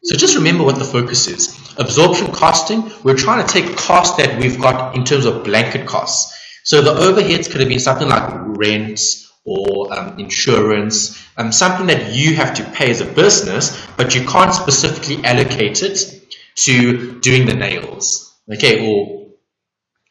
So just remember what the focus is. Absorption costing, we're trying to take cost that we've got in terms of blanket costs. So the overheads could have been something like rent or insurance, something that you have to pay as a business, but you can't specifically allocate it to doing the nails, okay, or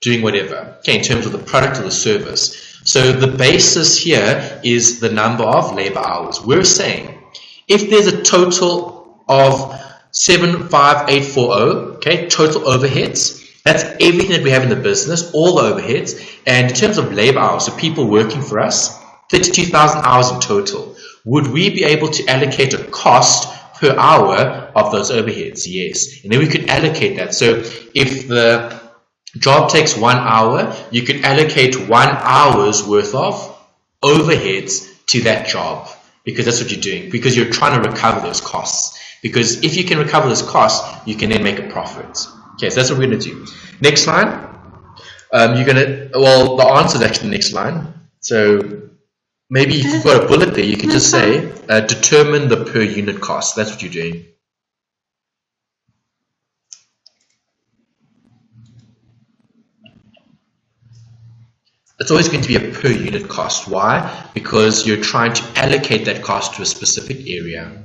doing whatever, okay, in terms of the product or the service. So the basis here is the number of labor hours. We're saying if there's a total of 75840, okay, total overheads, that's everything that we have in the business, all the overheads, and in terms of labor hours, so people working for us, 32,000 hours in total. Would we be able to allocate a cost per hour of those overheads? Yes, and then we could allocate that. So if the job takes 1 hour, you can allocate 1 hour's worth of overheads to that job, because that's what you're doing, because you're trying to recover those costs. Because if you can recover those costs, you can then make a profit. Okay, so that's what we're going to do. Next line, the answer is actually the next line. So maybe if you've got a bullet there, you can just say, determine the per unit cost. That's what you're doing. It's always going to be a per unit cost. Why? Because you're trying to allocate that cost to a specific area.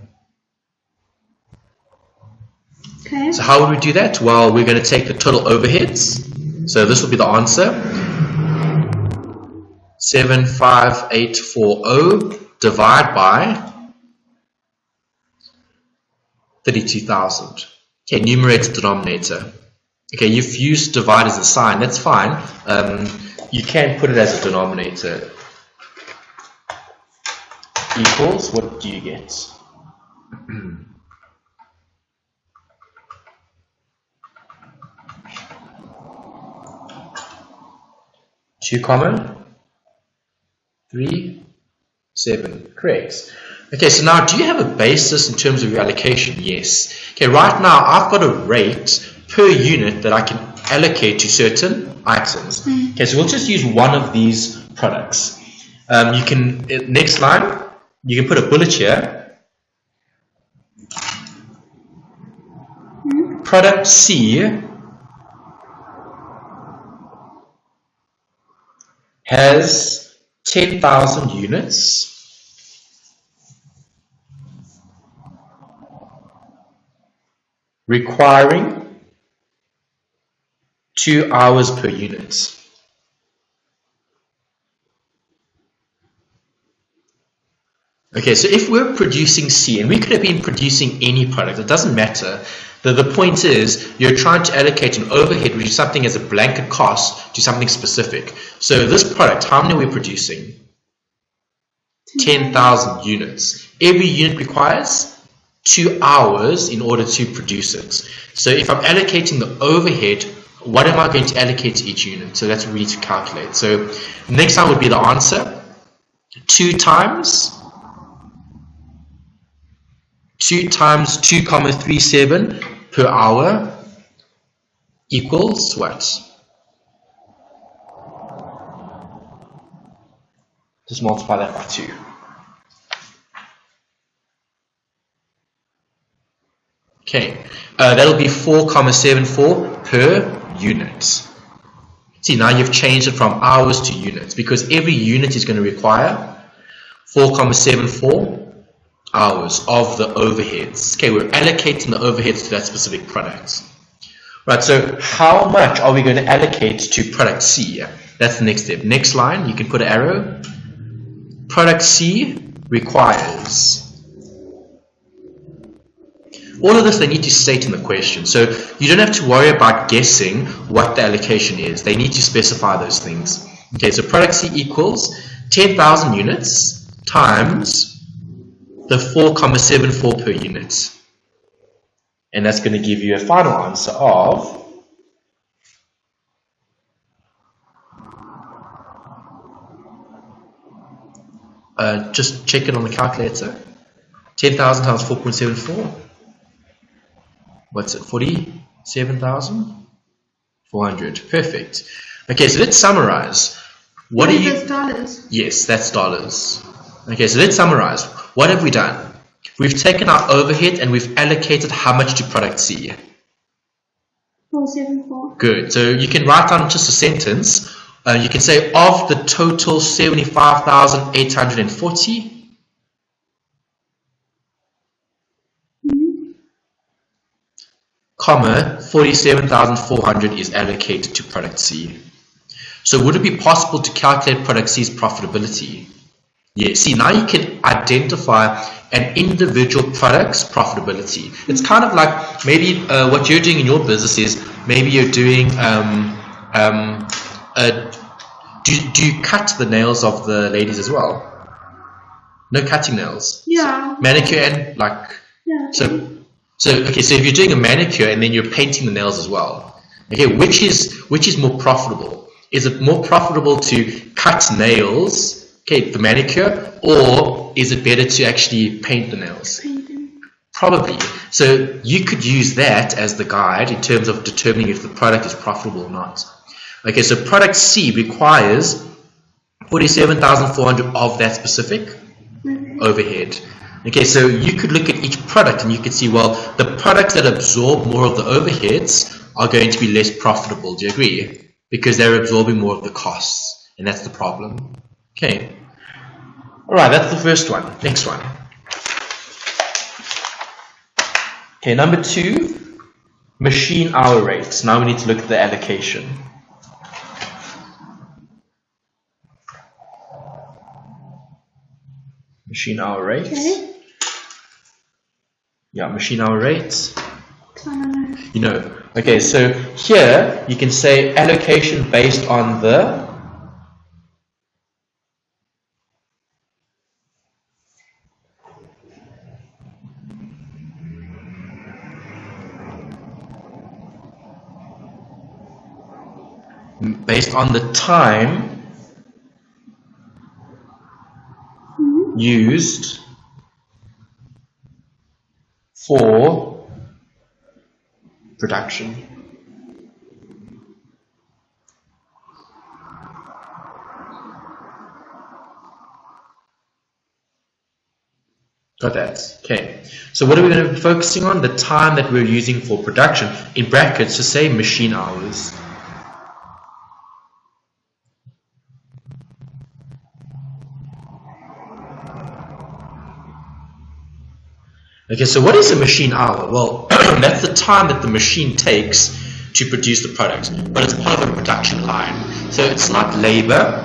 Okay. So how would we do that? Well, we're going to take the total overheads. So this will be the answer. 75840 divide by 32,000. Okay, numerator, denominator. Okay, you've used divide as a sign. That's fine. You can put it as a denominator. Equals, what do you get? 2, 3, 7. Correct. Okay, so now do you have a basis in terms of your allocation? Yes. Okay, right now I've got a rate per unit that I can allocate to certain items. Okay, so we'll just use one of these products. You can, next line, you can put a bullet here. Product C has 10,000 units requiring 2 hours per unit. Okay, so if we're producing C, and we could have been producing any product, it doesn't matter. The point is, you're trying to allocate an overhead, which is something as a blanket cost, to something specific. So this product, how many are we producing? 10,000 units. Every unit requires 2 hours in order to produce it. So if I'm allocating the overhead, what am I going to allocate to each unit? So that's what we need to calculate. So next time would be the answer. 2 times 2,37 per hour equals what? Just multiply that by 2. Okay, that'll be 4,74 per unit. See, now you've changed it from hours to units, because every unit is going to require 4,74 hours of the overheads. Okay, we're allocating the overheads to that specific product. Right, so how much are we going to allocate to product C? That's the next step. Next line, you can put an arrow. Product C requires. All of this they need to state in the question. So you don't have to worry about guessing what the allocation is. They need to specify those things. Okay, so product C equals 10,000 units times the 4,74 per unit. And that's going to give you a final answer of just check it on the calculator. 10,000 times 4.74. What's it? 47,400. Perfect. Okay, so let's summarize. What are you? That's dollars. Yes, that's dollars. Okay, so let's summarize. What have we done? We've taken our overhead and we've allocated how much to product C. 474. Good. So you can write down just a sentence. You can say of the total 75,840. Comma 47,400 is allocated to product C. So would it be possible to calculate product C's profitability? Yes. See, now you can identify an individual product's profitability. It's kind of like maybe what you're doing in your business is maybe you're doing do you cut the nails of the ladies as well? No cutting nails. Yeah. Manicure and like Yeah. So okay, so if you're doing a manicure and then you're painting the nails as well, okay, which is more profitable? Is it more profitable to cut nails, okay, the manicure, or is it better to actually paint the nails? Painting. Probably. So you could use that as the guide in terms of determining if the product is profitable or not. Okay, so product C requires 47,400 of that specific overhead. Okay, so you could look at each product and you could see, well, the products that absorb more of the overheads are going to be less profitable. Do you agree? Because they're absorbing more of the costs, and that's the problem. Okay. All right, that's the first one. Next one. Okay, number 2, machine hour rates. Now we need to look at the allocation. Machine hour rates. Okay. Yeah, machine hour rates. I don't know. You know. Okay, so here you can say allocation based on the time used for production. Got that. Okay. So what are we going to be focusing on? The time that we're using for production. In brackets, just say machine hours. Okay, so what is a machine hour? Well, that's the time that the machine takes to produce the product, but it's part of a production line. So it's not labor,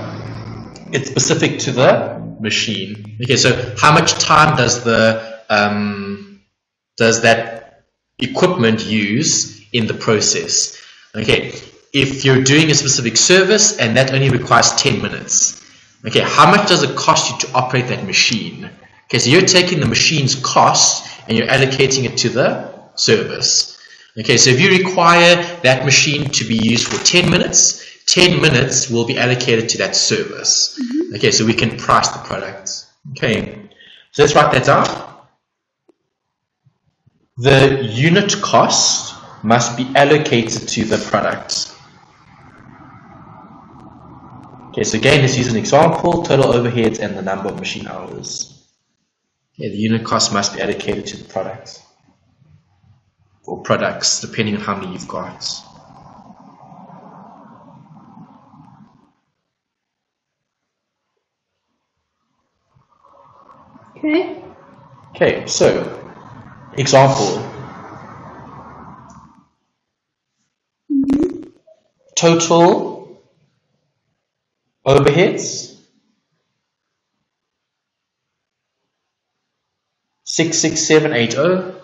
it's specific to the machine. Okay, so how much time does that equipment use in the process? Okay, if you're doing a specific service and that only requires 10 minutes, okay, how much does it cost you to operate that machine? Okay, so you're taking the machine's cost and you're allocating it to the service. Okay, so if you require that machine to be used for 10 minutes, 10 minutes will be allocated to that service. Okay, so we can price the product. Okay, so let's write that down. The unit cost must be allocated to the product. Okay, so again, let's use an example, total overheads and the number of machine hours. Okay, the unit cost must be allocated to the product. Or products, depending on how many you've got. Okay. Okay, so, example. Total overheads 66780.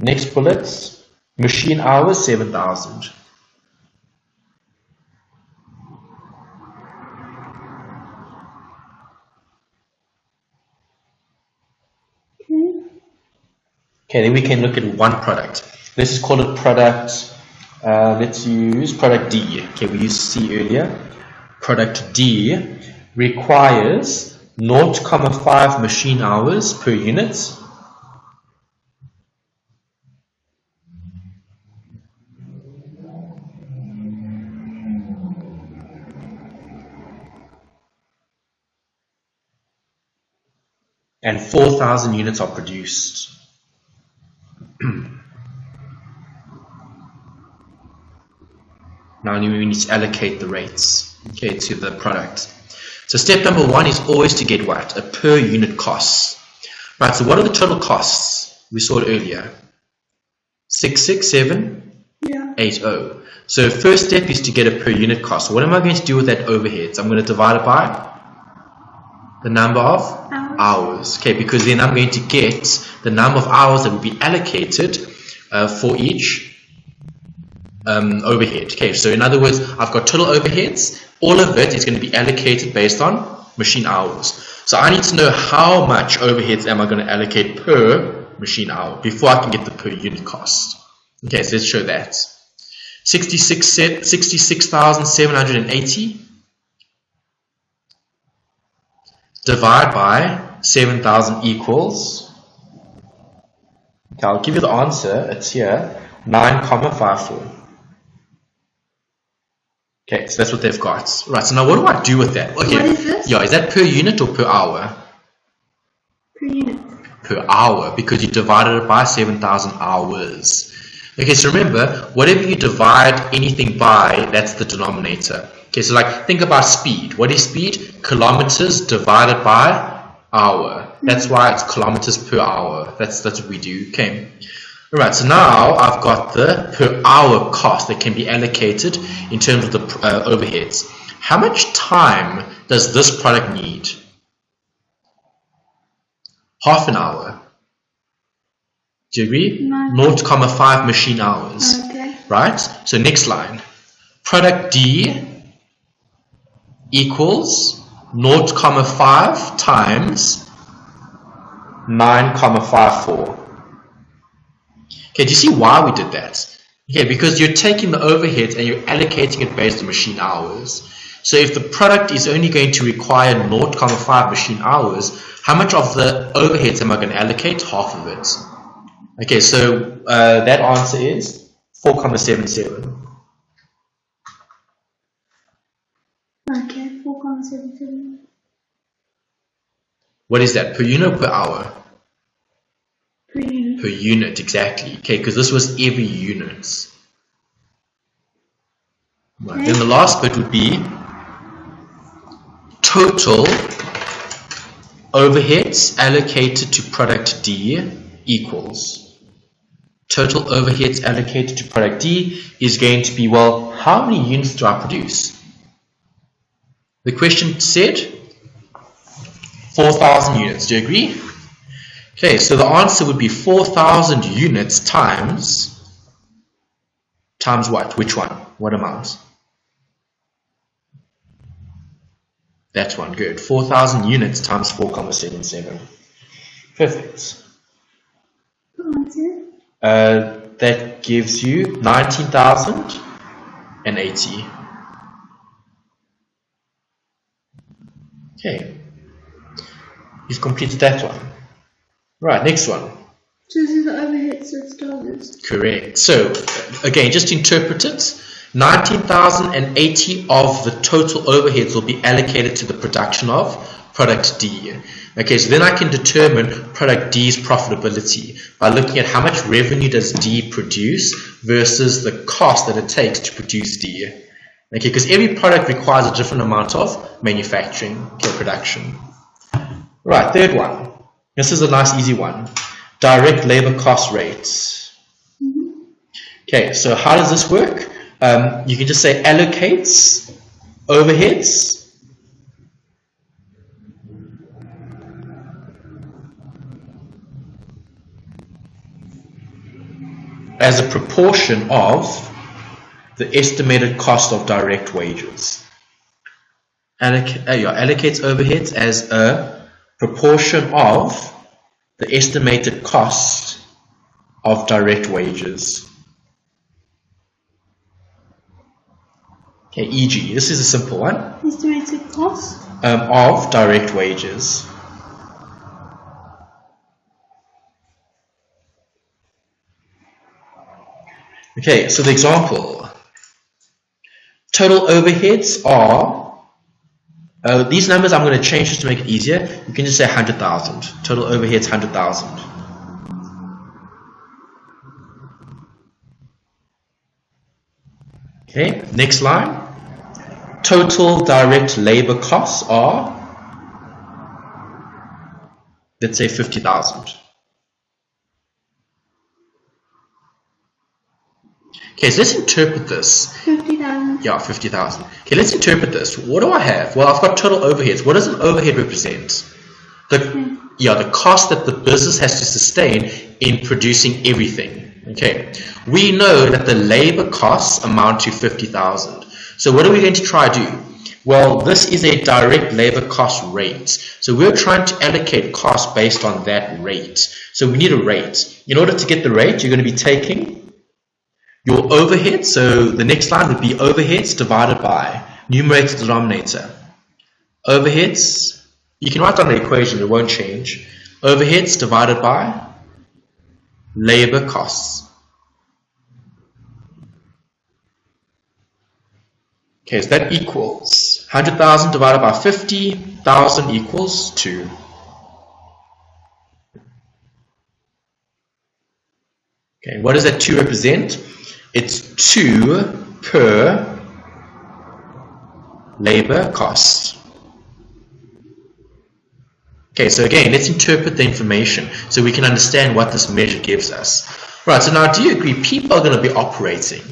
Next bullets, machine hours 7,000. Okay, then we can look at one product. Let's just call it product, let's use product D. Okay, we used C earlier. Product D requires 0.5 machine hours per unit. and 4,000 units are produced. Now we need to allocate the rates, okay, to the product. So step number one is always to get what? A per unit cost. Right, so what are the total costs? We saw it earlier. 66780. So first step is to get a per unit cost. What am I going to do with that overheads? I'm going to divide it by the number of hours. Okay, because then I'm going to get the number of hours that will be allocated for each overhead. Okay, so in other words, I've got total overheads. All of it is going to be allocated based on machine hours. So I need to know how much overheads am I going to allocate per machine hour before I can get the per unit cost. Okay, so let's show that. 66,780 divide by 7,000 equals, okay, I'll give you the answer, it's here, 9,54. Okay, so that's what they've got. Right, so now what do I do with that? Okay, what is this? Yeah, is that per unit or per hour? Per unit. Per hour, because you divided it by 7,000 hours. Okay, so remember, whatever you divide anything by, that's the denominator. Okay, so like, think about speed. What is speed? Kilometers divided by hour. That's why it's kilometers per hour. That's what we do. Okay. Alright, so now I've got the per hour cost that can be allocated in terms of the overheads. How much time does this product need? Half an hour. Do you agree? No. 0.5 machine hours. Okay. Right? So next line. Product D equals 0.5 times 9,54. Okay, do you see why we did that? Okay, because you're taking the overheads and you're allocating it based on machine hours. So if the product is only going to require 0.5 machine hours, how much of the overheads am I going to allocate? Half of it. Okay, so that answer is 4,77. Okay, 4,77. What is that? Per unit or per hour? Per unit. Per unit, exactly. Okay, because this was every unit. Right. Okay. Then the last bit would be total overheads allocated to product D equals. Total overheads allocated to product D is going to be, well, how many units do I produce? The question said 4,000 units. Do you agree? Okay, so the answer would be 4,000 units times what? Which one? What amount? That one, good. 4,000 units times 4,77. Perfect. That gives you 19,080. Okay. You've completed that one. Right, next one. So this is the overheads that starters. Correct. So, again, just interpret it. 19,080 of the total overheads will be allocated to the production of product D. Okay, so then I can determine product D's profitability by looking at how much revenue does D produce versus the cost that it takes to produce D. Okay, because every product requires a different amount of manufacturing, okay, production. Right, third one. This is a nice easy one. Direct labor cost rates. Okay, so how does this work? You can just say allocates overheads as a proportion of the estimated cost of direct wages. Allocates overheads as a proportion of the estimated cost of direct wages. Okay, e.g., this is a simple one. Estimated cost of direct wages. Okay, so the example. Total overheads are These numbers I'm going to change just to make it easier. You can just say 100,000. Total overheads 100,000. Okay, next line. Total direct labor costs are, let's say 50,000. Okay, so let's interpret this. 50,000. Yeah, 50,000. Okay, let's interpret this. What do I have? Well, I've got total overheads. What does an overhead represent? The cost that the business has to sustain in producing everything. Okay, we know that the labor costs amount to 50,000. So what are we going to try to do? Well, this is a direct labor cost rate. So we're trying to allocate cost based on that rate. So we need a rate. In order to get the rate, you're going to be taking your overhead, so the next line would be overheads divided by numerator denominator. Overheads, you can write down the equation, it won't change. Overheads divided by labor costs. Okay, so that equals 100,000 divided by 50,000 equals 2. Okay, what does that 2 represent? It's 2 per labor cost. Okay, so again, let's interpret the information so we can understand what this measure gives us. Right, so now do you agree people are going to be operating?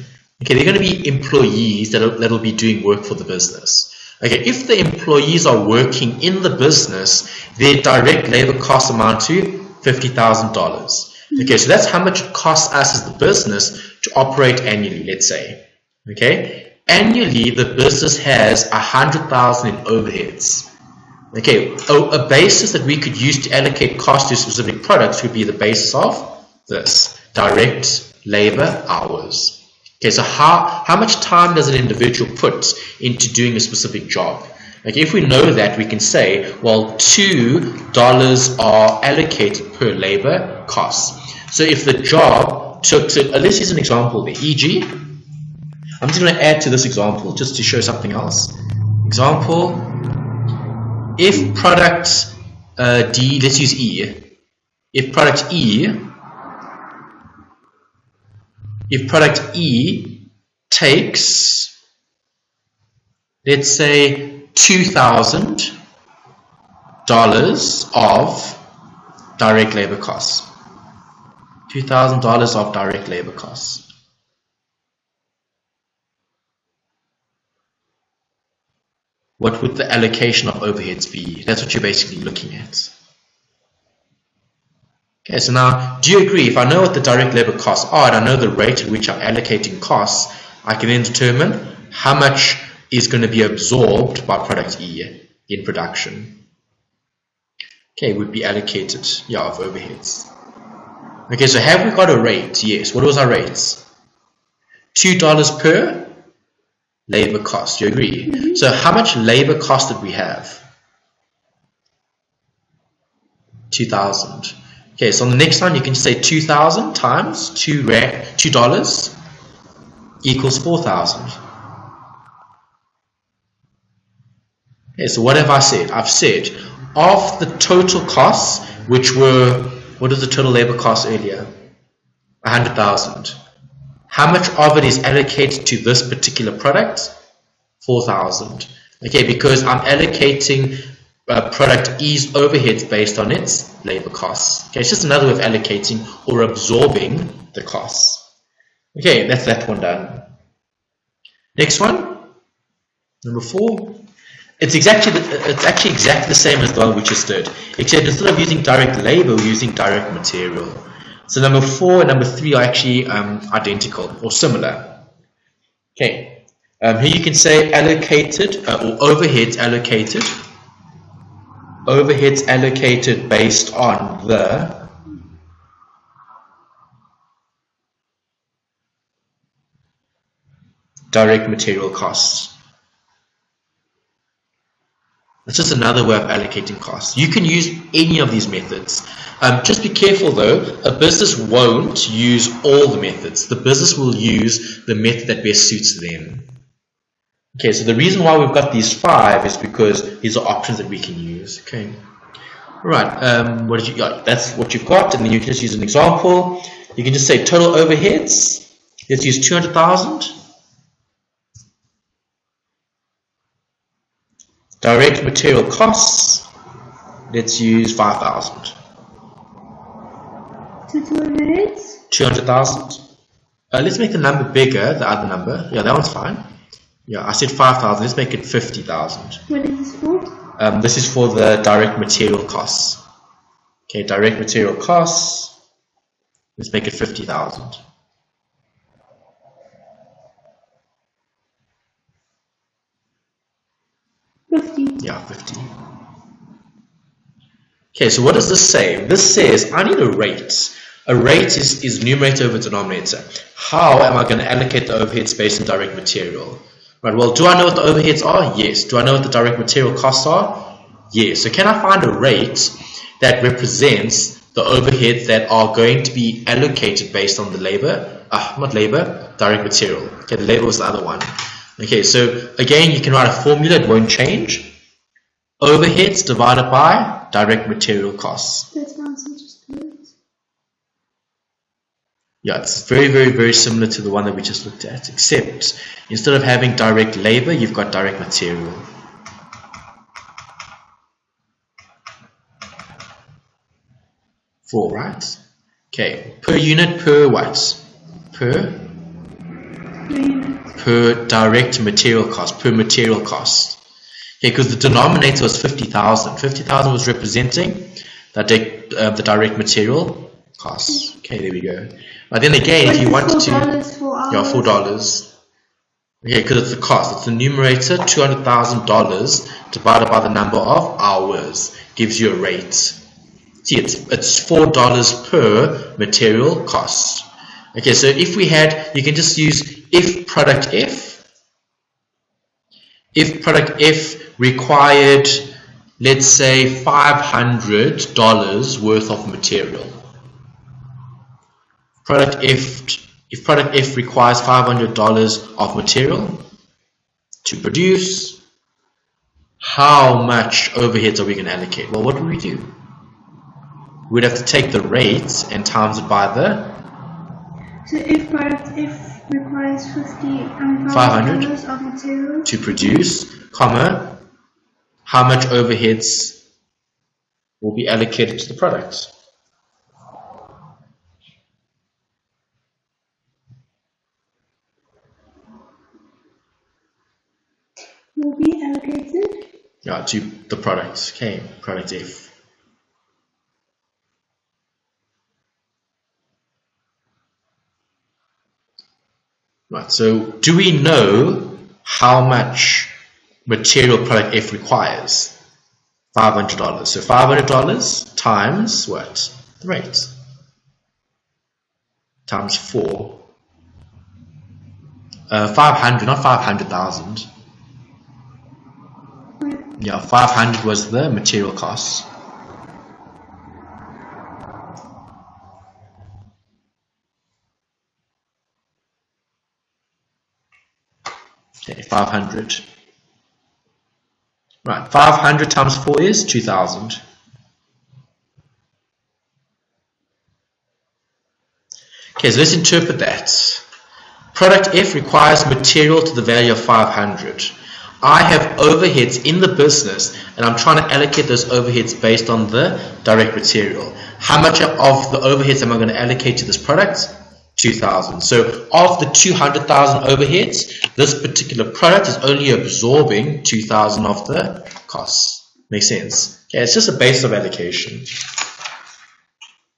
Okay, they're going to be employees that'll be doing work for the business. Okay, if the employees are working in the business, their direct labor costs amount to $50,000. Okay, so that's how much it costs us as the business to operate annually, let's say. Okay, annually the business has 100,000 in overheads. Okay, a basis that we could use to allocate cost to specific products would be the basis of this, direct labor hours. Okay, so how much time does an individual put into doing a specific job? Okay, if we know that, we can say, well, $2 are allocated per labor cost. So if the job took, let's use an example there, e.g., I'm just going to add to this example just to show something else. Example, if product D, let's use E, if product E takes, let's say, $2,000 of direct labor costs. $2,000 of direct labor costs. What would the allocation of overheads be? That's what you're basically looking at. Okay, so now, do you agree? If I know what the direct labor costs are and I know the rate at which I'm allocating costs, I can then determine how much is going to be absorbed by product E in production. Okay, would be allocated, of overheads. Okay, so have we got a rate? Yes. What was our rates? $2 per labor cost. You agree? Mm-hmm. So how much labor cost did we have? 2,000. Okay, so on the next line you can say 2,000 times $2 equals 4,000. Okay, so what have I said? I've said of the total costs, which were, what is the total labor cost earlier? 100,000. How much of it is allocated to this particular product? 4,000. Okay, because I'm allocating product E's overheads based on its labor costs. Okay, it's just another way of allocating or absorbing the costs. Okay, that's that one done. Next one, number 4. It's actually exactly the same as the one we just did, except instead of using direct labor, we're using direct material. So number 4 and number 3 are actually identical or similar. Okay, here you can say allocated or overheads allocated. Overheads allocated based on the direct material costs. That's just another way of allocating costs. You can use any of these methods. Just be careful though, a business won't use all the methods. The business will use the method that best suits them. Okay, so the reason why we've got these 5 is because these are options that we can use. Okay, right. What did you got? That's what you've got, and then you can just use an example. You can just say total overheads. Let's use 200,000. Direct material costs. Let's use 5,000. Total overheads? 200,000. Let's make the number bigger, the other number. Yeah, that one's fine. Yeah, I said 5,000. Let's make it 50,000. What is this for? This is for the direct material costs. Okay, direct material costs. Let's make it 50,000. Yeah, 50. Okay, so what does this say? This says I need a rate. A rate is numerator over denominator. How am I going to allocate the overheads based on direct material? Right, well, do I know what the overheads are? Yes. Do I know what the direct material costs are? Yes. So can I find a rate that represents the overheads that are going to be allocated based on the labor? Not labor, direct material. Okay, the labor was the other one. Okay, so again, you can write a formula, it won't change. Overheads divided by direct material costs. That's my answer, just do it. Yeah, it's very similar to the one that we just looked at, except instead of having direct labor, you've got direct material. Four, right? Okay, per unit, per what? Per direct material cost, per material cost. Okay, because the denominator was 50,000. 50,000 was representing the direct material costs. Okay, there we go. But then again, if you want to, yeah, $4. Okay, because it's the cost. It's the numerator, $200,000 divided by the number of hours gives you a rate. See, it's $4 per material cost. Okay, so if we had, you can just use if product F. If product F required, let's say, $500 worth of material. If product F requires $500 of material to produce, how much overheads are we going to allocate? Well, what do we do? We'd have to take the rate and times it by the... So if product F requires $500 of material to produce, comma, how much overheads will be allocated to the product? Will be allocated? Yeah, to the product. Okay, product F. Right, so do we know how much material product F requires? $500. So $500 times what? The rate. Times 4. 500, not 500,000. Yeah, 500 was the material cost. Okay, 500. Right, 500 times 4 is 2,000. Okay, so let's interpret that. Product F requires material to the value of 500. I have overheads in the business and I'm trying to allocate those overheads based on the direct material. How much of the overheads am I going to allocate to this product? 2,000. So of the 200,000 overheads, this particular product is only absorbing 2,000 of the costs. Makes sense? Okay, it's just a base of allocation.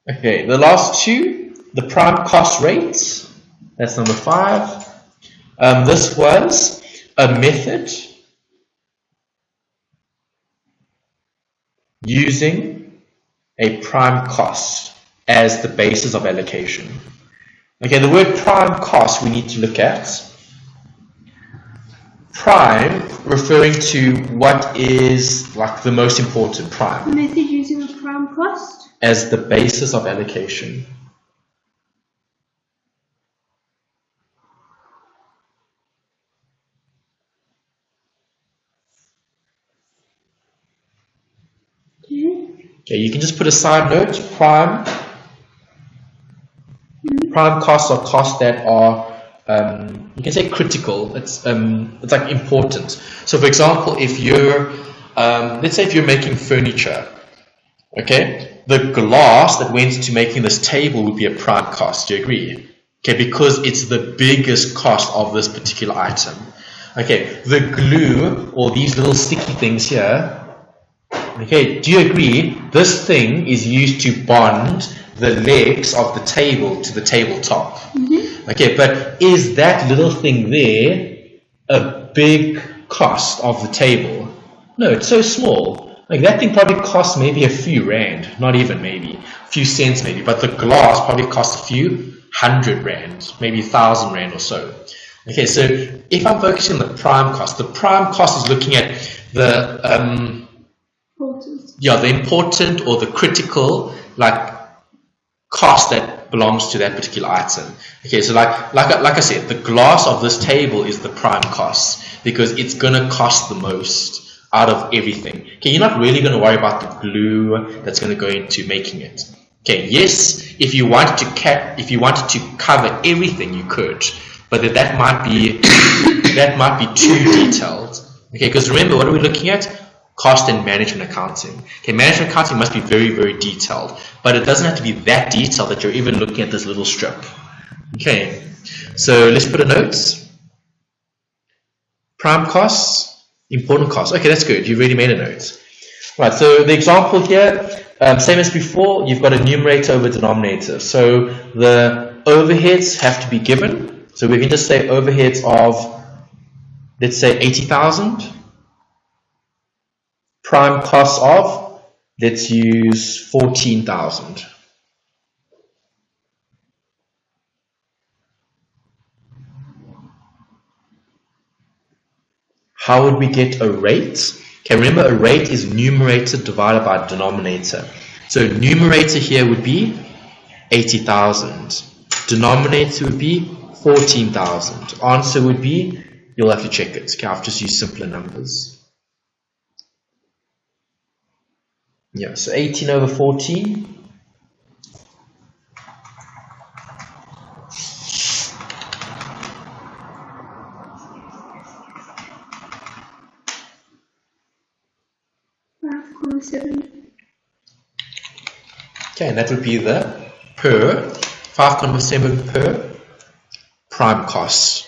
Okay, the last two, the prime cost rates. That's number 5. This was a method using a prime cost as the basis of allocation. Okay, the word prime cost we need to look at. Prime referring to what is like the most important, prime. The method using a prime cost? As the basis of allocation. Okay, you can just put a side note. Prime costs are costs that are you can say critical. It's like important. So for example, if you're let's say if you're making furniture, okay, the glass that went into making this table would be a prime cost. Do you agree? Okay, because it's the biggest cost of this particular item. Okay, the glue or these little sticky things here. Okay, do you agree? This thing is used to bond the legs of the table to the tabletop. Okay, but is that little thing there a big cost of the table? No, it's so small. Like that thing probably costs maybe a few rand, not even maybe, a few cents maybe, but the glass probably costs a few 100 rand, maybe 1,000 rand or so. Okay, so if I'm focusing on the prime cost is looking at the the important or the critical cost that belongs to that particular item. Okay, so like I said, the glass of this table is the prime cost because it's gonna cost the most out of everything. Okay, you're not really gonna worry about the glue that's gonna go into making it. Okay, yes, if you wanted to cover everything, you could, but that might be too detailed. Okay, because remember, what are we looking at? Cost and management accounting. Okay, management accounting must be very, very detailed, but it doesn't have to be that detailed that you're even looking at this little strip. Okay, so let's put a note. Prime costs, important costs. Okay, that's good. You've already made a note. Right, so the example here, same as before, you've got a numerator over denominator. So the overheads have to be given. So we can just say overheads of, let's say, 80,000. Prime costs of, let's use 14,000. How would we get a rate? Okay, remember a rate is numerator divided by denominator. So numerator here would be 80,000. Denominator would be 14,000. Answer would be, you'll have to check it. Okay, I've just used simpler numbers. Yeah, so 18 over 14. Okay, and that would be the per 5.7 per prime cost.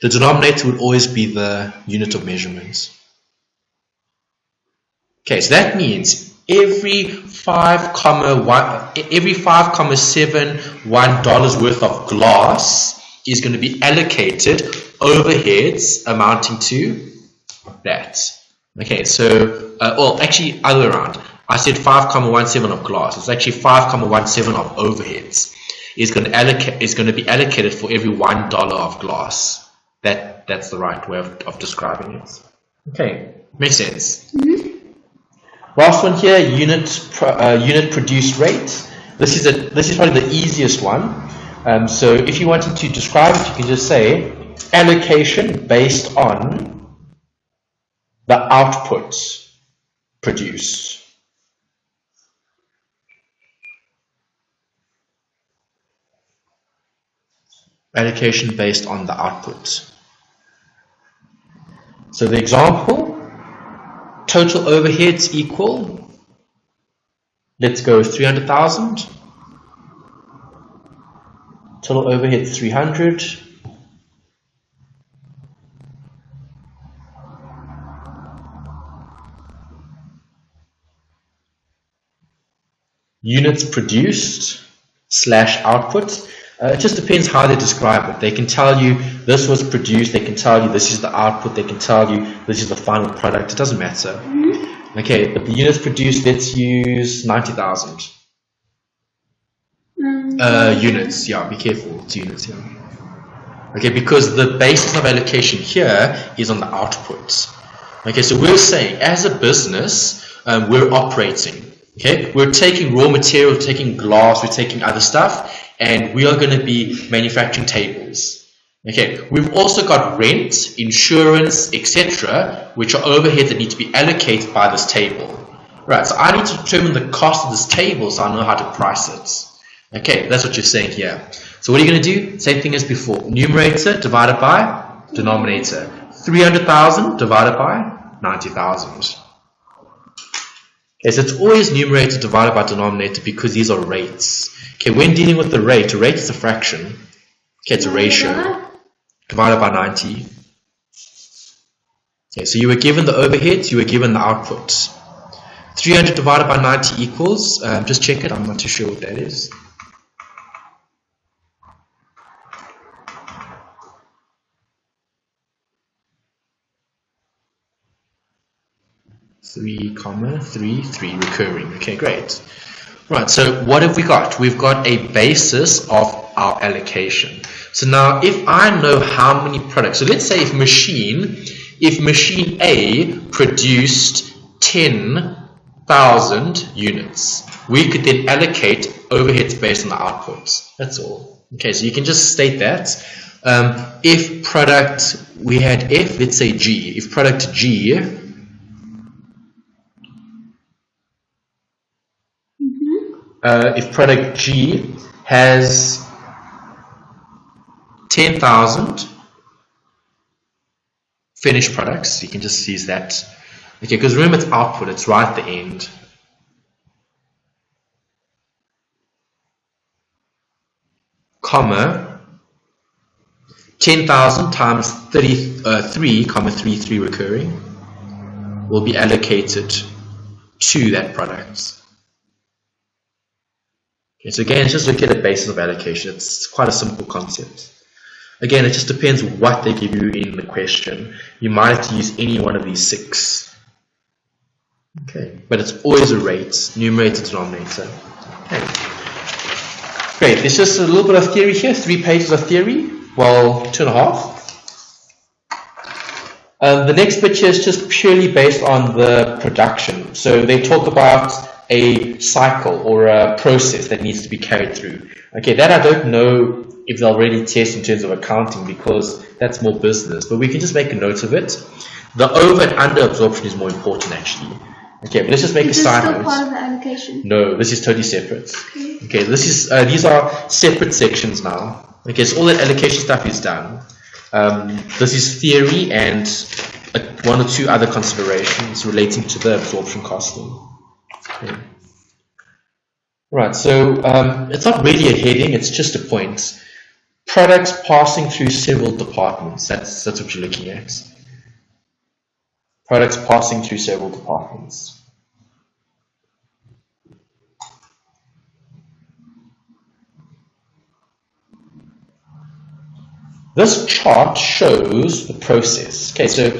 The denominator would always be the unit of measurement. Okay, so that means every 5.71 dollars worth of glass is going to be allocated overheads amounting to that. Okay, so well, actually, other way around. I said 5.17 of glass. It's actually 5.17 of overheads is going to be allocated for every $1 of glass. That's the right way of describing it. Okay, makes sense. Last one here, unit produced rate. This is probably the easiest one. So if you wanted to describe it, you can just say allocation based on the output produced. Allocation based on the output. So the example, total overheads equal, let's go 300,000. Total overheads 300. Units produced / output. It just depends how they describe it. They can tell you this was produced, they can tell you this is the output, they can tell you this is the final product. It doesn't matter. Okay, but the units produced, let's use 90,000. Units, yeah, be careful. It's units, yeah. Okay, because the basis of allocation here is on the output. Okay, so we're saying as a business, we're operating. Okay, we're taking raw material, taking glass, we're taking other stuff, and we are going to be manufacturing tables. Okay, we've also got rent, insurance, etc., which are overheads that need to be allocated by this table. Right, so I need to determine the cost of this table so I know how to price it. Okay, that's what you're saying here. So what are you going to do? Same thing as before. Numerator divided by denominator. 300,000 divided by 90,000. Okay, so it's always numerator divided by denominator because these are rates. Okay, when dealing with the rate, a rate is a fraction. Okay, it's a ratio. Divided by 90. Okay, so you were given the overheads, you were given the outputs. 300 divided by 90 equals, just check it, I'm not too sure what that is. 3,33 recurring. Okay, great. Right, so what have we got? We've got a basis of our allocation. So now if I know how many products, so let's say if machine A produced 10,000 units, we could then allocate overheads based on the outputs. That's all. Okay, so you can just state that. If product, we had F, let's say G. If product G if product G has 10,000 finished products, you can just use that. Okay, because remember it's output, it's right at the end. Comma 10,000 times 33,33 recurring will be allocated to that product. Okay, so again, just look at the basis of allocation. It's quite a simple concept. Again, it just depends what they give you in the question. You might have to use any one of these 6. Okay, but it's always a rate, numerator, denominator. Okay. Great, there's just a little bit of theory here, 3 pages of theory, well, 2.5. The next bit here is just purely based on the production. So they talk about a cycle or a process that needs to be carried through. Okay, that I don't know if they'll really test in terms of accounting because that's more business, but we can just make a note of it. The over and under absorption is more important actually. Okay, but let's just make a side note. Is this still part of the allocation? No, this is totally separate. Okay, this is these are separate sections now. Okay, so all that allocation stuff is done. This is theory and 1 or 2 other considerations relating to the absorption costing. Okay. Right, so it's not really a heading, it's just a point. Products passing through several departments, that's what you're looking at. Products passing through several departments. This chart shows the process. Okay, so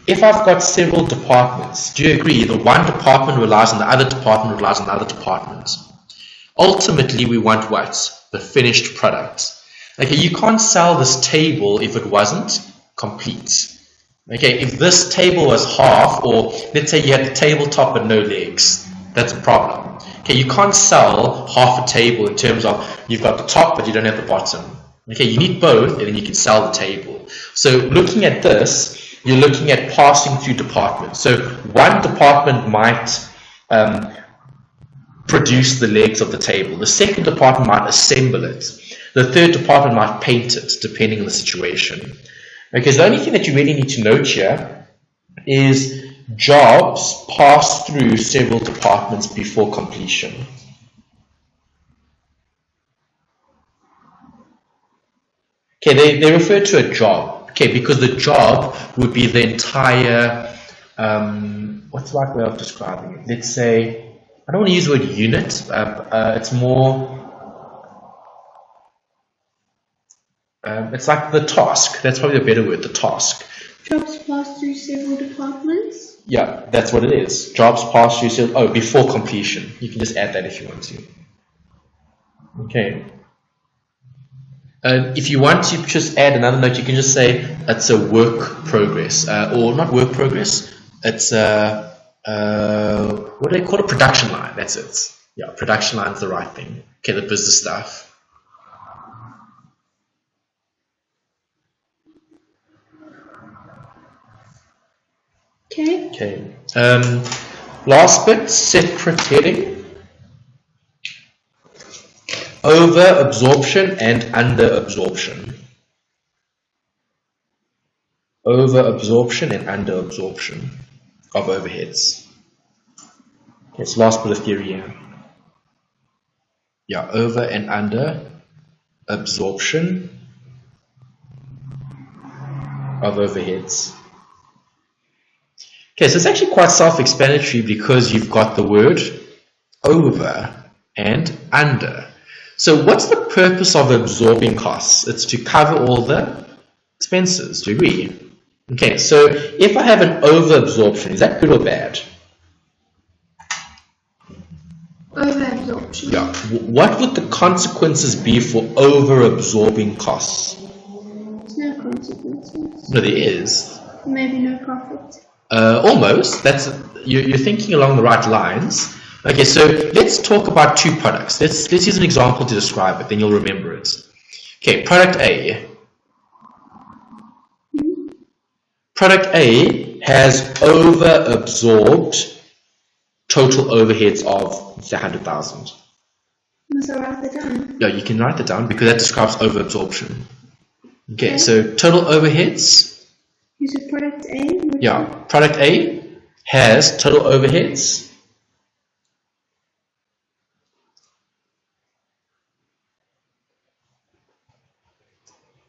if I've got several departments, do you agree the one department relies on the other department, relies on the other department? Ultimately, we want what? The finished product. Okay, you can't sell this table if it wasn't complete. Okay, if this table was half, or let's say you had the tabletop but no legs, that's a problem. Okay, you can't sell half a table in terms of you've got the top but you don't have the bottom. Okay, you need both and then you can sell the table. So looking at this, you're looking at passing through departments. So one department might produce the legs of the table. The second department might assemble it. The third department might paint it, depending on the situation. Okay, so the only thing that you really need to note here is jobs pass through several departments before completion. Okay, they refer to a job. Okay, because the job would be the entire, what's the right way of describing it? Let's say, I don't want to use the word unit, it's more, it's like the task. That's probably a better word, the task. Jobs pass through several departments? Yeah, that's what it is. Jobs pass through several, before completion. You can just add that if you want to. Okay. If you want to just add another note, you can just say it's a work progress, or not work progress, it's a, what do they call it? Production line, that's it. Yeah, production line is the right thing. Okay, the business stuff. Okay. Okay. Last bit, separate heading. Over absorption and under absorption. Over absorption and under absorption of overheads. Okay, so last bit of theory here. Yeah, over and under absorption of overheads. Okay, so it's actually quite self-explanatory because you've got the word over and under. So what's the purpose of absorbing costs? It's to cover all the expenses. Do you agree? Okay, so if I have an over-absorption, is that good or bad? Over-absorption. Yeah. What would the consequences be for over-absorbing costs? There's no consequences. No, there is. Maybe no profit. Almost. You're thinking along the right lines. Okay, so let's talk about two products. Let's use an example to describe it, then you'll remember it. Okay, product A. Product A has over-absorbed total overheads of, say, 100,000. Must I write that down? Yeah, you can write that down because that describes over-absorption. Okay, so total overheads. You said product A? Yeah, product A has total overheads.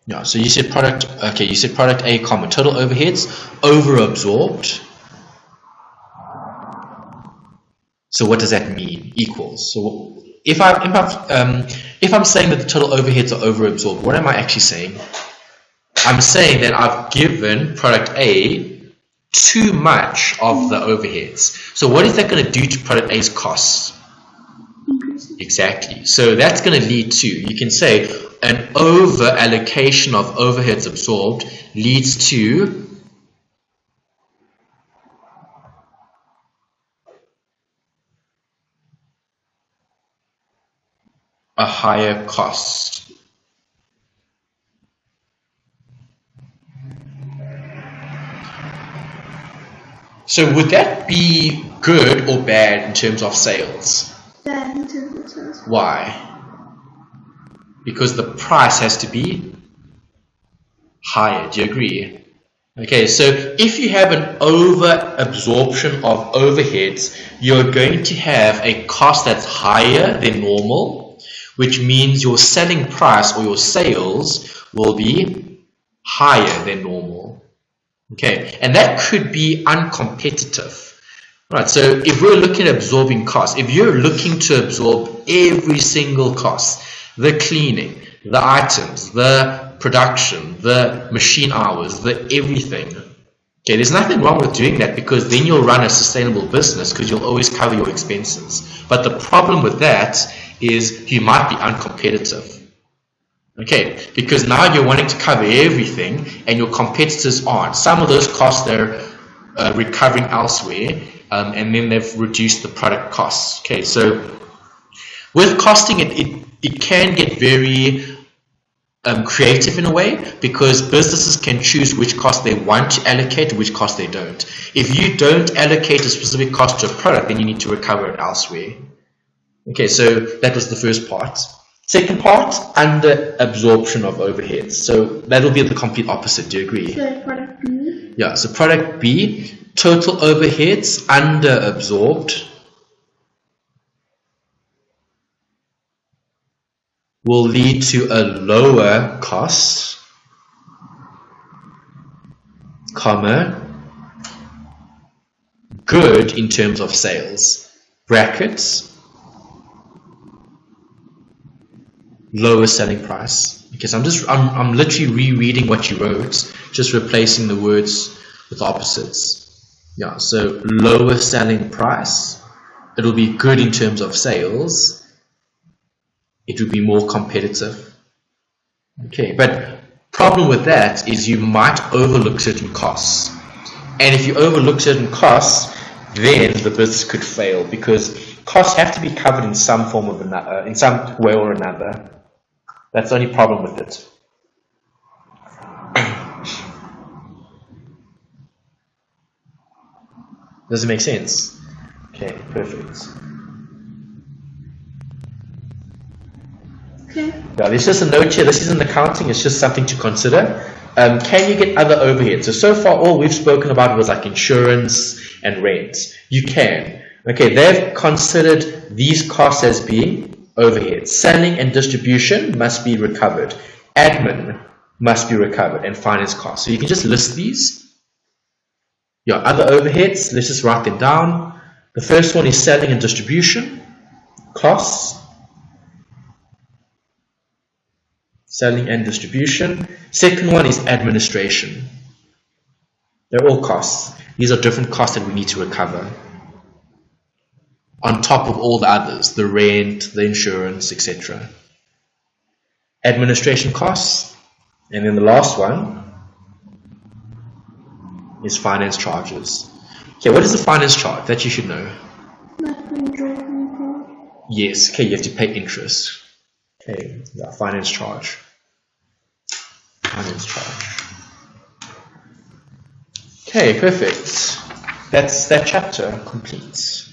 Yeah, so you said product, okay, you said product A, comma, total overheads, over-absorbed. So what does that mean? Equals. So if I'm saying that the total overheads are over-absorbed, what am I actually saying? I'm saying that I've given product A too much of the overheads. So what is that going to do to product A's costs? Exactly. So that's going to lead to, you can say, an over allocation of overheads absorbed leads to a higher cost. So would that be good or bad in terms of sales? Bad in terms of sales. Why? Because the price has to be higher. Do you agree? Okay, so if you have an over-absorption of overheads, you're going to have a cost that's higher than normal, which means your selling price or your sales will be higher than normal. Okay, and that could be uncompetitive. Right, so if we're looking at absorbing costs, if you're looking to absorb every single cost, the cleaning, the items, the production, the machine hours, the everything. Okay, there's nothing wrong with doing that because then you'll run a sustainable business because you'll always cover your expenses. But the problem with that is you might be uncompetitive. Okay, because now you're wanting to cover everything and your competitors aren't. Some of those costs they're recovering elsewhere and then they've reduced the product costs. Okay, so with costing, it can get very creative in a way because businesses can choose which cost they want to allocate and which cost they don't. If you don't allocate a specific cost to a product, then you need to recover it elsewhere. Okay, so that was the first part. Second part, under absorption of overheads. So that will be the complete opposite. Do you agree? So product B? Yeah, so product B, total overheads under absorbed will lead to a lower cost, comma, good in terms of sales, brackets, lower selling price. Okay, so I'm literally rereading what you wrote, just replacing the words with opposites. Yeah, so lower selling price, it'll be good in terms of sales, it will be more competitive. Okay, but problem with that is you might overlook certain costs. And if you overlook certain costs, then the business could fail because costs have to be covered in some form of another, in some way or another. That's the only problem with it. Does it make sense? Okay, perfect. Okay. Yeah, there's just a note here. This isn't accounting. It's just something to consider. Can you get other overheads? So far, all we've spoken about was like insurance and rent. You can. Okay, they've considered these costs as being overheads. Selling and distribution must be recovered. Admin must be recovered, and finance costs. So you can just list these. Your other overheads, let's just write them down. The first one is selling and distribution costs. Selling and distribution. Second one is administration. They're all costs. These are different costs that we need to recover on top of all the others, the rent, the insurance, etc. Administration costs. And then the last one is finance charges. Okay, what is the finance charge? That you should know. Yes, okay, you have to pay interest. Okay, yeah, finance charge. Finance charge. Okay, perfect. That's that chapter complete.